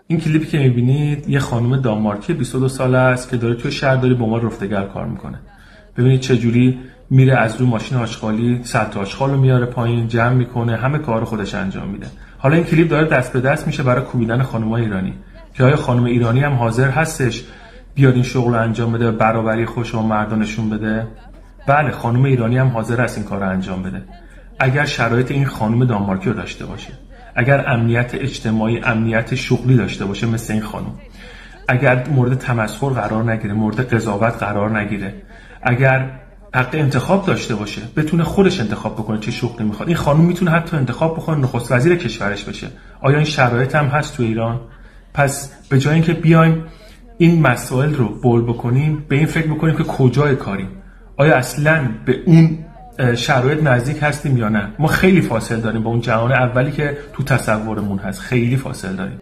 این کلیپی که میبینید یه خانم دانمارکی 22 ساله است که داره توی شهرداری به عنوان رفتگر کار میکنه. ببینید چه جوری میره از روی ماشین آشغالی سطل آشغال رو میاره پایین، جمع میکنه، همه کار خودش انجام میده. حالا این کلیپ داره دست به دست میشه برای کوبیدن خانم‌های ایرانی که آیا خانم ایرانی هم حاضر هستش بیاد این شغل رو انجام بده، برابری خوش و مردان نشون بده؟ بله، خانم ایرانی هم حاضر است این کار رو انجام بده اگر شرایط این خانم دانمارکی رو داشته باشه، اگر امنیت اجتماعی، امنیت شغلی داشته باشه مثل این خانم، اگر مورد تمسخر قرار نگیره، مورد قضاوت قرار نگیره، اگر حق انتخاب داشته باشه، بتونه خودش انتخاب بکنه چه شغلی میخواد. این خانم میتونه حتی انتخاب بکنه نخست وزیر کشورش بشه. آیا این شرایط هم هست تو ایران؟ پس به جای اینکه بیایم این مسائل رو بول بکنیم، به این فکر بکنیم که کجای کاریم، آیا اصلاً به اون شرایط نزدیک هستیم یا نه. ما خیلی فاصله داریم با اون جهان اولی که تو تصورمون هست، خیلی فاصله داریم.